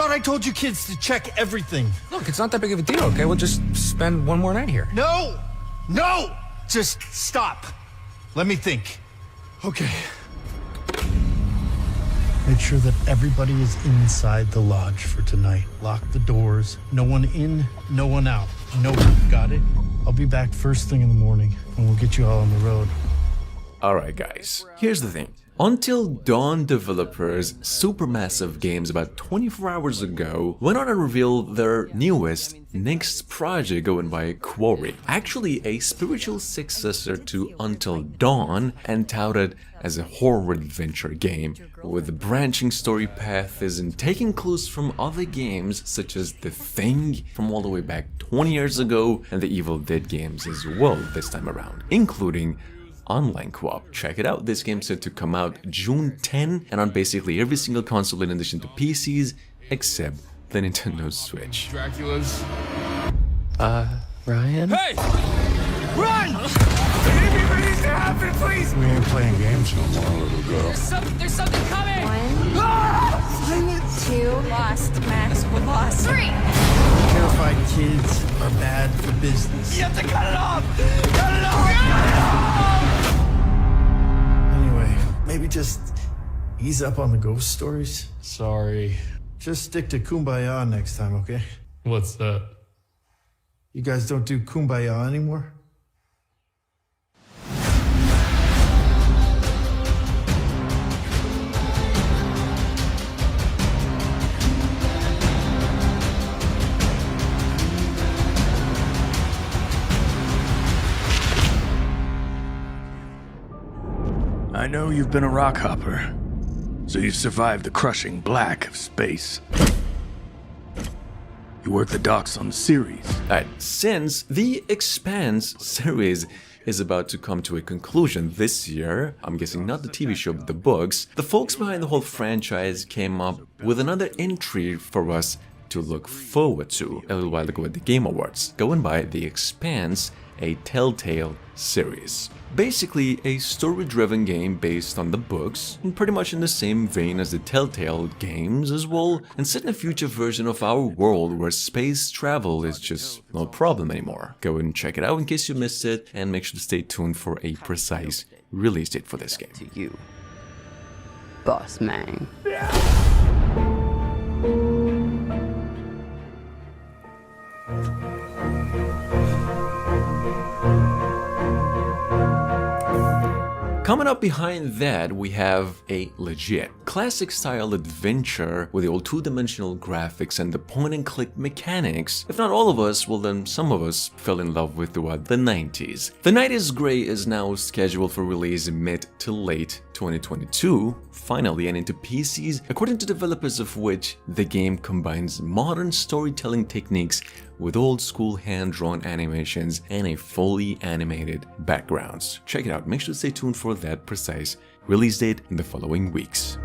thought I told you kids to check everything. Look, it's not that big of a deal, okay? We'll just spend one more night here. No! No! Just stop. Let me think. Okay. Make sure that everybody is inside the lodge for tonight. Lock the doors. No one in, no one out. No one. Got it? I'll be back first thing in the morning, and we'll get you all on the road. Alright guys, here's the thing. Until Dawn developers supermassive games about 24 hours ago went on to reveal their newest, next project going by Quarry. Actually a spiritual successor to Until Dawn and touted as a horror adventure game with a branching story paths and taking clues from other games such as The Thing from all the way back 20 years ago and the Evil Dead games as well this time around, including online co-op. Check it out, this game's set to come out June 10 and on basically every single console in addition to PCs except the Nintendo Switch. Dracula's. Ryan? Hey! Run! Anything needs to happen, please! We ain't playing games no more, little girl. There's something coming! 1, 2, lost, Max, we're lost. 3! Terrified kids are bad for business. You have to cut it off! Cut it off! Cut it off! Anyway, maybe just ease up on the ghost stories. Sorry. Just stick to Kumbaya next time, okay? What's that? You guys don't do Kumbaya anymore? I know you've been a rock hopper, so you've survived the crushing black of space. You work the docks on the series. Alright, since the Expanse series is about to come to a conclusion this year, I'm guessing not the TV show but the books, the folks behind the whole franchise came up with another entry for us to look forward to a little while ago at the Game Awards, going by The Expanse, a Telltale series. Basically a story-driven game based on the books, and pretty much in the same vein as the Telltale games as well, and set in a future version of our world where space travel is just no problem anymore. Go and check it out in case you missed it, and make sure to stay tuned for a precise release date for this game. To you, Boss Man. Coming up behind that, we have a legit classic style adventure with the old two-dimensional graphics and the point-and-click mechanics. If not all of us, well then some of us fell in love with throughout the 90s. The Night is Grey is now scheduled for release mid to late 2022, finally, and into PCs, according to developers of which the game combines modern storytelling techniques with old-school hand-drawn animations and a fully animated backgrounds. Check it out, make sure to stay tuned for that precise release date in the following weeks.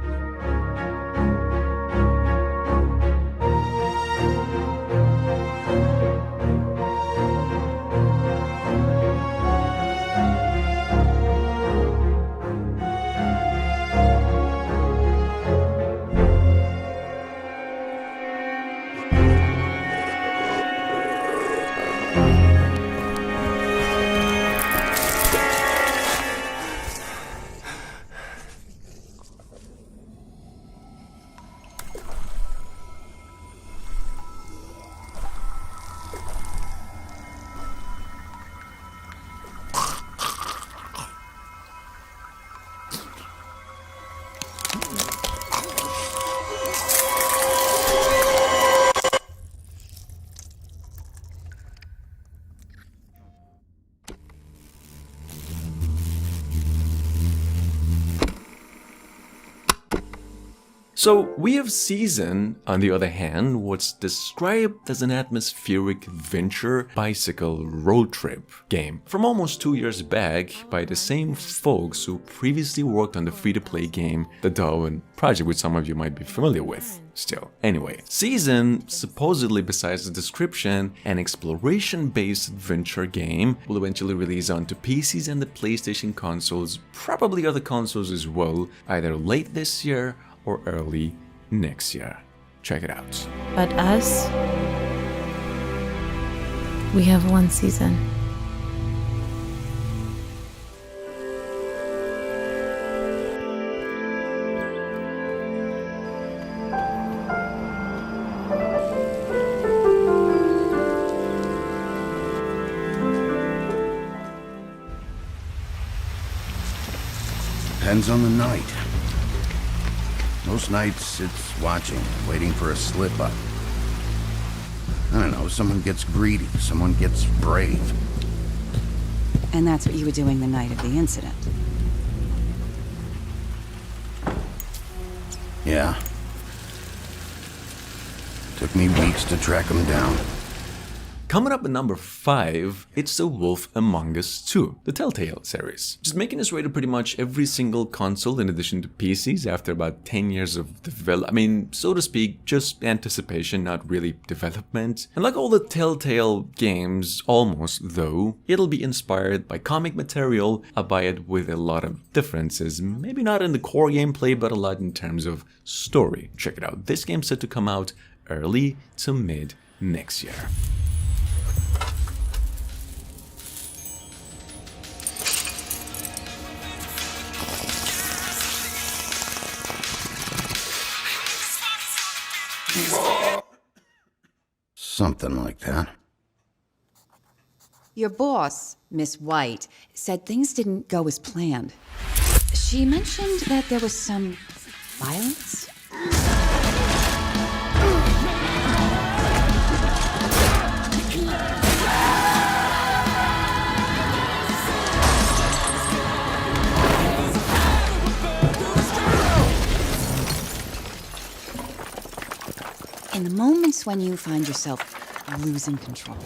So we have Season, on the other hand, what's described as an atmospheric adventure bicycle road trip game from almost 2 years back by the same folks who previously worked on the free-to-play game The Darwin Project, which some of you might be familiar with still. Anyway, Season, supposedly besides the description, an exploration-based adventure game, will eventually release onto PCs and the PlayStation consoles, probably other consoles as well, either late this year or early next year. Check it out. But us, we have one season. Depends on the night. Most nights it's watching, waiting for a slip-up. I don't know, someone gets greedy, someone gets brave. And that's what you were doing the night of the incident. Yeah. Took me weeks to track them down. Coming up at number 5, it's The Wolf Among Us 2, the Telltale series. Just making its way to pretty much every single console in addition to PCs after about 10 years of development. I mean, so to speak, just anticipation, not really development. And like all the Telltale games, almost though, it'll be inspired by comic material, albeit with a lot of differences. Maybe not in the core gameplay, but a lot in terms of story. Check it out. This game's set to come out early to mid next year. Something like that. Your boss, Miss White, said things didn't go as planned. She mentioned that there was some violence. In the moments when you find yourself losing control.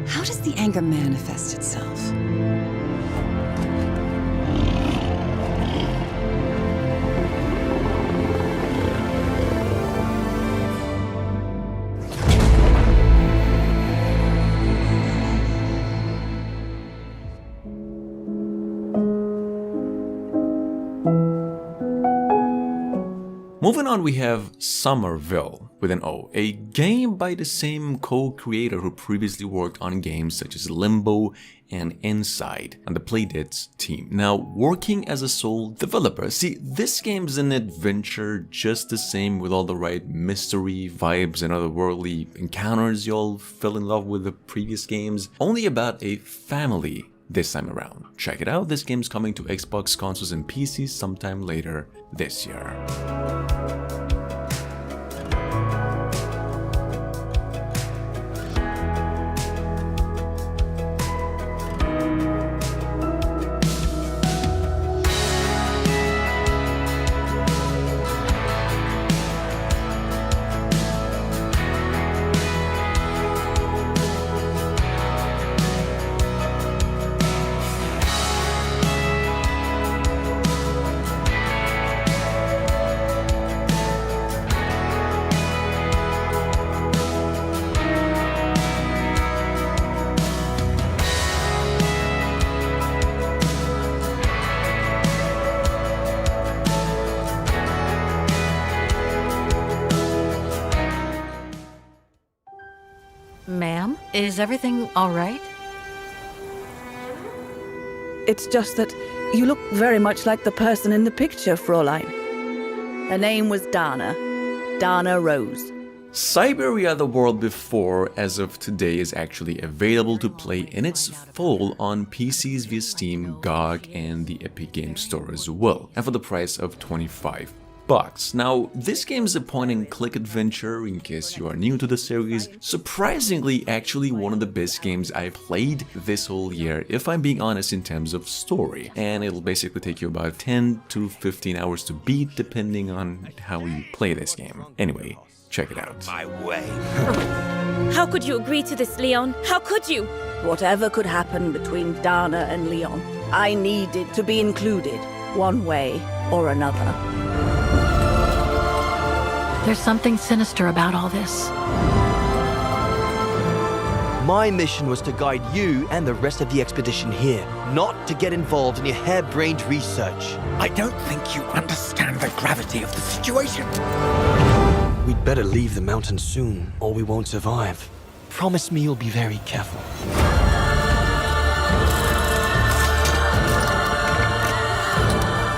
How does the anger manifest itself? Moving on, we have Somerville with an O, a game by the same co-creator who previously worked on games such as Limbo and Inside on the Playdead's team. Now, working as a sole developer. See, this game's an adventure just the same with all the right mystery, vibes, and otherworldly encounters you'll fell in love with the previous games. Only about a family this time around. Check it out, this game's coming to Xbox consoles and PCs sometime later this year. Ma'am, is everything all right? It's just that you look very much like the person in the picture, Fräulein. Her name was Dana. Dana Rose. Siberia: The World Before, as of today, is actually available to play in its full on PCs via Steam, GOG, and the Epic Games Store as well, and for the price of $25. Now, this game is a point-and-click adventure, in case you are new to the series. Surprisingly, actually one of the best games I played this whole year, if I'm being honest, in terms of story. And it'll basically take you about 10 to 15 hours to beat, depending on how you play this game. Anyway, check it out. My way. How could you agree to this, Leon? How could you? Whatever could happen between Dana and Leon, I needed to be included, one way or another. There's something sinister about all this. My mission was to guide you and the rest of the expedition here, not to get involved in your harebrained research. I don't think you understand the gravity of the situation. We'd better leave the mountain soon, or we won't survive. Promise me you'll be very careful.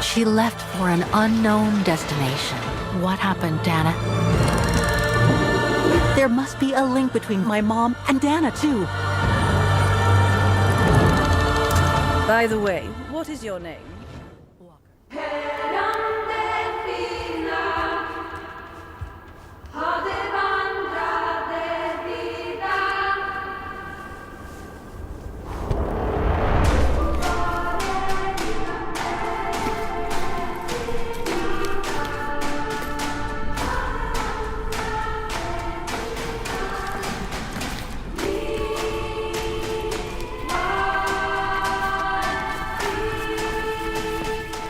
She left for an unknown destination. What happened, Dana? There must be a link between my mom and Dana, too. By the way, what is your name?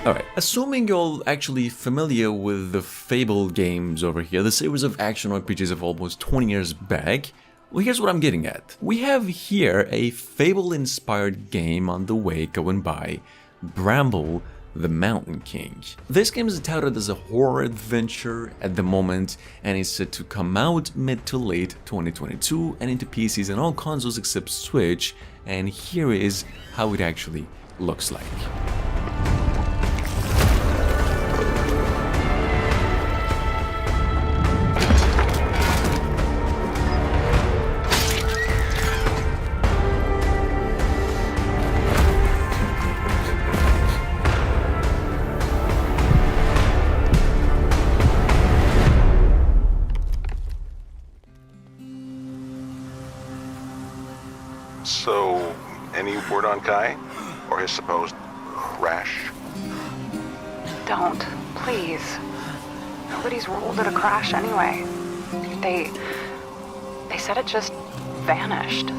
Alright, assuming you're all actually familiar with the Fable games over here, the series of action RPGs of almost 20 years back, well, here's what I'm getting at. We have here a Fable-inspired game on the way going by, Bramble the Mountain King. This game is touted as a horror adventure at the moment and is set to come out mid to late 2022 and into PCs and all consoles except Switch, and here is how it actually looks like. So, any word on Kai? Or his supposed crash? Don't, please. Nobody's ruled it a crash anyway. They said it just vanished.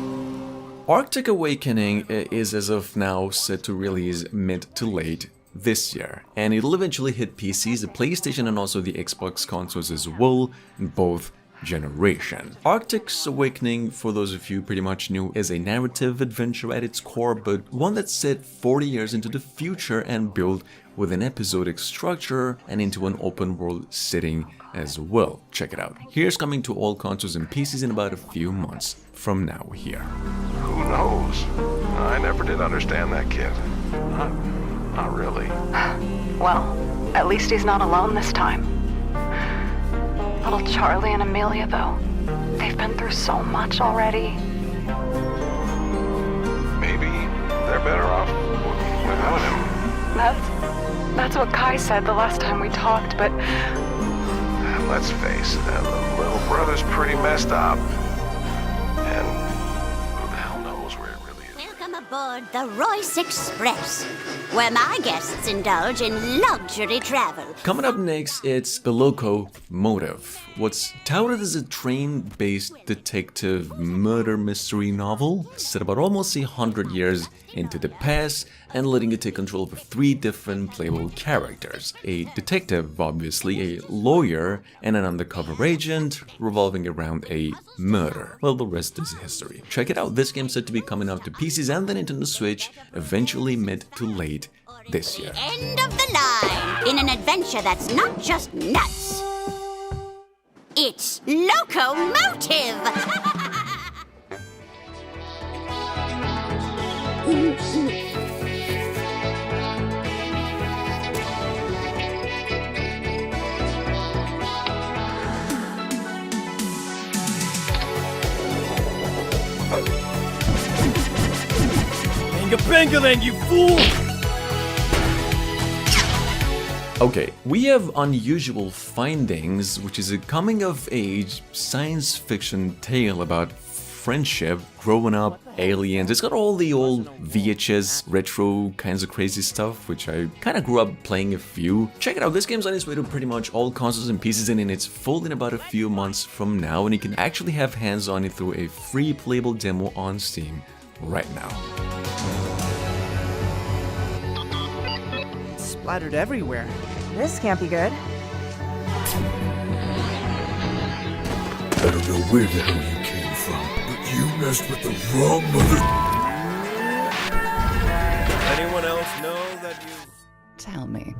Arctic Awakening is as of now set to release mid to late this year, and it'll eventually hit PCs, the PlayStation and also the Xbox consoles as well, in both generation. Arctic's Awakening, for those of you pretty much new, is a narrative adventure at its core, but one that's set 40 years into the future and built with an episodic structure and into an open world setting as well. Check it out. Here's coming to all consoles and PCs in about a few months from now here. Who knows? I never did understand that kid. Not really. Well, at least he's not alone this time. Little Charlie and Amelia, though, they've been through so much already. Maybe they're better off without him. That's what Kai said the last time we talked, but... Let's face it, the little brother's pretty messed up. And who the hell knows where it really is. Welcome aboard the Royce Express, where my guests indulge in luxury travel. Coming up next, it's The Locomotive. What's touted as a train-based detective murder mystery novel set about almost 100 years into the past and letting you take control over 3 different playable characters. A detective, obviously, a lawyer, and an undercover agent revolving around a murder. Well, the rest is history. Check it out, this game's set to be coming out to PCs and then into the Switch, eventually mid to late this year. End of the line in an adventure that's not just nuts. It's Locomotive! Banga, you fool! Okay, we have Unusual Findings, which is a coming-of-age science fiction tale about friendship, growing up, aliens. It's got all the old VHS, retro kinds of crazy stuff, which I kind of grew up playing a few. Check it out, this game's on its way to pretty much all consoles and PCs, and it's full in about a few months from now, and you can actually have hands on it through a free playable demo on Steam right now. Splattered everywhere. This can't be good. I don't know where the hell you came from, but You messed with the wrong mother. Anyone else know that you... Tell me,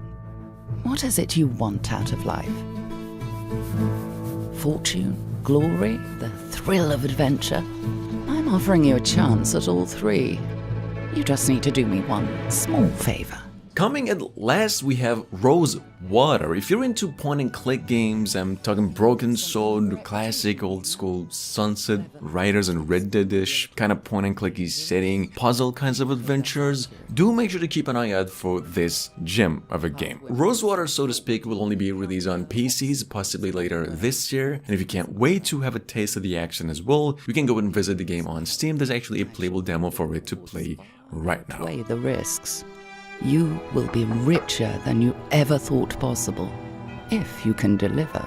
what is it you want out of life? Fortune, glory, the thrill of adventure? I'm offering you a chance at all three. You just need to do me one small favor. Coming at last, we have Rose Water. If you're into point-and-click games, I'm talking Broken Sword, classic old-school Sunset Riders and Red Dead-ish kind of point-and-clicky setting, puzzle kinds of adventures, do make sure to keep an eye out for this gem of a game. Rose Water, so to speak, will only be released on PCs, possibly later this year, and if you can't wait to have a taste of the action as well, you can go and visit the game on Steam. There's actually a playable demo for it to play right now. Weigh the risks. You will be richer than you ever thought possible, if you can deliver.